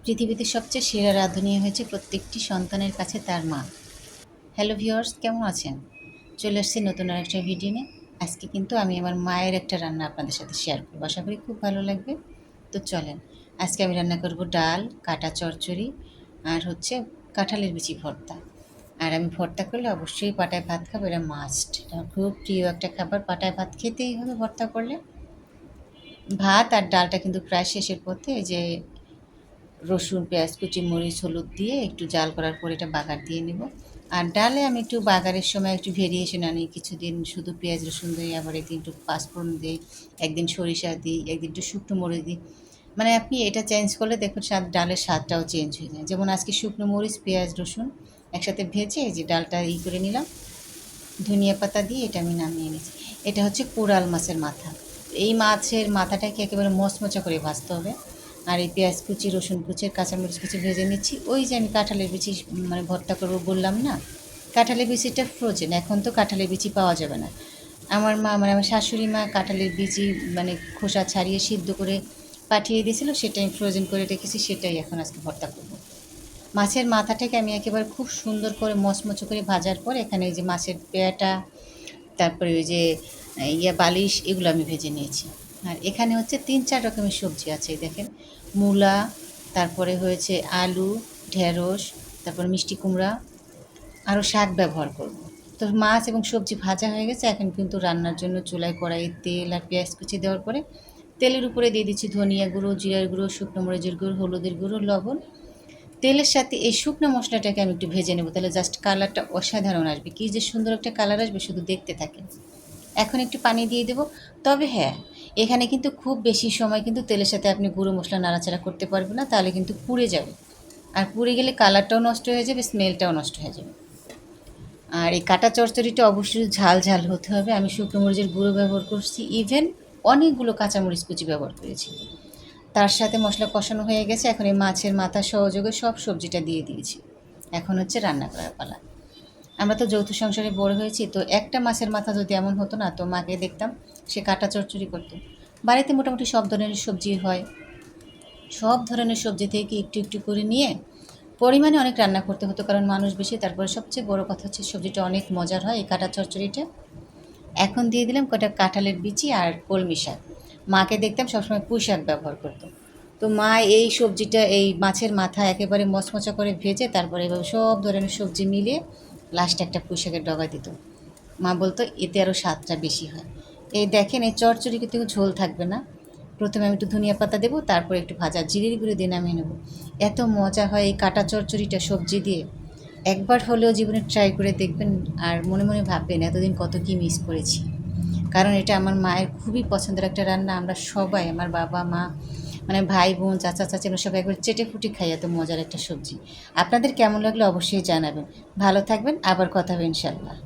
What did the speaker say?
পৃথিবীতে সবচেয়ে সেরা রাঁধুনি হয়েছে প্রত্যেকটি সন্তানের কাছে তার মা। হ্যালো ভিউয়ার্স, কেমন আছেন? চলে আসছি নতুন আরেকটা ভিডিও নিয়ে। আজকে কিন্তু আমি আমার মায়ের একটা রান্না আপনাদের সাথে শেয়ার করব। আশা করি খুব ভালো লাগবে। তো চলেন, আজকে আমি রান্না করব ডাল, কাটা চচ্চড়ি আর হচ্ছে কাঁঠালের বিচি ভর্তা। আর আমি ভর্তা করলে অবশ্যই পাটায় ভাত খাবো, এটা মাস্ট। এটা আমার খুব প্রিয় একটা খাবার, পাটায় ভাত খেতেই হবে ভর্তা করলে। ভাত আর ডালটা কিন্তু প্রায় শেষের পথে। এই যে রসুন, পেঁয়াজ কুচি, মরিচ, হলুদ দিয়ে একটু জাল করার পর এটা বাগার দিয়ে নেব। আর ডালে আমি একটু বাগারের সময় একটু ভেরিয়েশন আনি, কিছুদিন শুধু পেঁয়াজ রসুন দিই, আবার একদিন একটু পাঁচফোড়ন দিই, একদিন সরিষা দিই, একদিন একটু শুকনো মরিচ দিই। মানে আপনি এটা চেঞ্জ করলে দেখুন ডালের স্বাদটাও চেঞ্জ হয়ে যায়। যেমন আজকে শুকনো মরিচ, পেঁয়াজ রসুন একসাথে ভেজে এই যে ডালটা করে নিলাম, ধনিয়া পাতা দিয়ে এটা আমি নামিয়ে নিয়েছি। এটা হচ্ছে কোরাল মাছের মাথা। এই মাছের মাথাটাকে একেবারে মচমচা করে ভাজতে হবে। আর এই পেঁয়াজ কুচি, রসুন কুচি, কাঁচামরিচ কুচি ভেজে নিচ্ছি। ওই যে আমি কাঁঠালের বিচি মানে ভর্তা করবো বললাম না, কাঁঠালের বিচিটা ফ্রোজেন, এখন তো কাঁঠালের বিচি পাওয়া যাবে না। আমার মা মানে আমার শাশুড়ি মা কাঁঠালের বিচি মানে খোসা ছাড়িয়ে সিদ্ধ করে পাঠিয়ে দিয়েছিল, সেটাই আমি ফ্রোজেন করে রেখেছি, সেটাই এখন আজকে ভর্তা করবো। মাছের মাথাটাকে আমি একেবারে খুব সুন্দর করে মচমচে করে ভাজার পর এখানে এই যে মাছের পেয়াটা, তারপরে ওই যে বালিশ, এগুলো আমি ভেজে নিয়েছি। আর এখানে হচ্ছে ৩-৪ রকমের সবজি আছে, দেখেন। মূলা, তারপরে হয়েছে আলু, ঢেঁড়স, তারপর মিষ্টি কুমড়া, আরও শাক ব্যবহার করব। তো মাছ এবং সবজি ভাজা হয়ে গেছে, এখন কিন্তু রান্নার জন্য চুলায় কড়াইয়ে তেল আর পেঁয়াজ কুচি দেওয়ার পরে তেলের উপরে দিয়ে দিচ্ছি ধনিয়া গুঁড়ো, জিরার গুঁড়ো, শুকনো মরিচের গুঁড়ো, হলুদের গুঁড়ো, লবণ। তেলের সাথে এই শুকনো মশলাটাকে আমি একটু ভেজে নেব, তাহলে জাস্ট কালারটা অসাধারণ আসবে। কী যে সুন্দর একটা কালার আসবে, শুধু দেখতে থাকেন। এখন একটু পানি দিয়ে দেবো। তবে হ্যাঁ, এখানে কিন্তু খুব বেশি সময় কিন্তু তেলের সাথে আপনি গুঁড়ো মশলা নাড়াচাড়া করতে পারবেন না, তাহলে কিন্তু পুড়ে যাবে। আর পুড়ে গেলে কালারটাও নষ্ট হয়ে যাবে, স্মেলটাও নষ্ট হয়ে যাবে। আর এই কাটা চচ্চড়িটা অবশ্যই ঝাল ঝাল হতে হবে। আমি শুকনো মরিচের গুঁড়ো ব্যবহার করছি, ইভেন অনেকগুলো কাঁচামরিচ কুচি ব্যবহার করেছি। তার সাথে মশলা কষানো হয়ে গেছে, এখন এই মাছের মাথা সহযোগে সব সবজিটা দিয়ে দিয়েছি। এখন হচ্ছে রান্না করার পালা। আমরা তো যৌথ সংসারে বড় হয়েছি, তো একটা মাছের মাথা যদি এমন হতো না, তো মাকে দেখতাম সে কাটা চচ্চড়ি করতো। বাড়িতে মোটামুটি সব ধরনের সবজি হয়, সব ধরনের সবজি থেকে একটু একটু করে নিয়ে পরিমাণে অনেক রান্না করতে হতো, কারণ মানুষ বেশি। তারপরে সবচেয়ে বড় কথা হচ্ছে সবজিটা অনেক মজার হয়, এই কাটা চচ্চড়িটা। এখন দিয়ে দিলাম কটা কাঁঠালের বিচি আর কলমি শাক। মাকে দেখতাম সবসময় পুঁই শাক ব্যবহার করতো। তো মা এই সবজিটা, এই মাছের মাথা একেবারে মচমচা করে ভেজে তারপরে এভাবে সব ধরনের সবজি মিলিয়ে লাস্টে একটা পুঁই শাকের ডগা দিত। মা বলতো এতে আরও স্বাদটা বেশি হয়। এই দেখেন, এই চচ্চড়ি কিন্তু ঝোল থাকবে না। প্রথমে আমি একটু ধনিয়া পাতা দেবো, তারপরে একটু ভাজা জিরের গুঁড়ো দিয়ে নামিয়ে নেবো। এত মজা হয় এই কাটা চচ্চড়িটা সবজি দিয়ে। একবার হলেও জীবনে ট্রাই করে দেখবেন, আর মনে মনে ভাববেন এতদিন কত কী মিস করেছি। কারণ এটা আমার মায়ের খুবই পছন্দের একটা রান্না। আমরা সবাই, আমার বাবা মা মানে ভাই বোন, চাচা চাচি, আমরা সবাই একবার চেটে ফুটে খাই, এত মজার একটা সবজি। আপনাদের কেমন লাগলো অবশ্যই জানাবেন। ভালো থাকবেন, আবার কথা হবে ইনশাল্লাহ।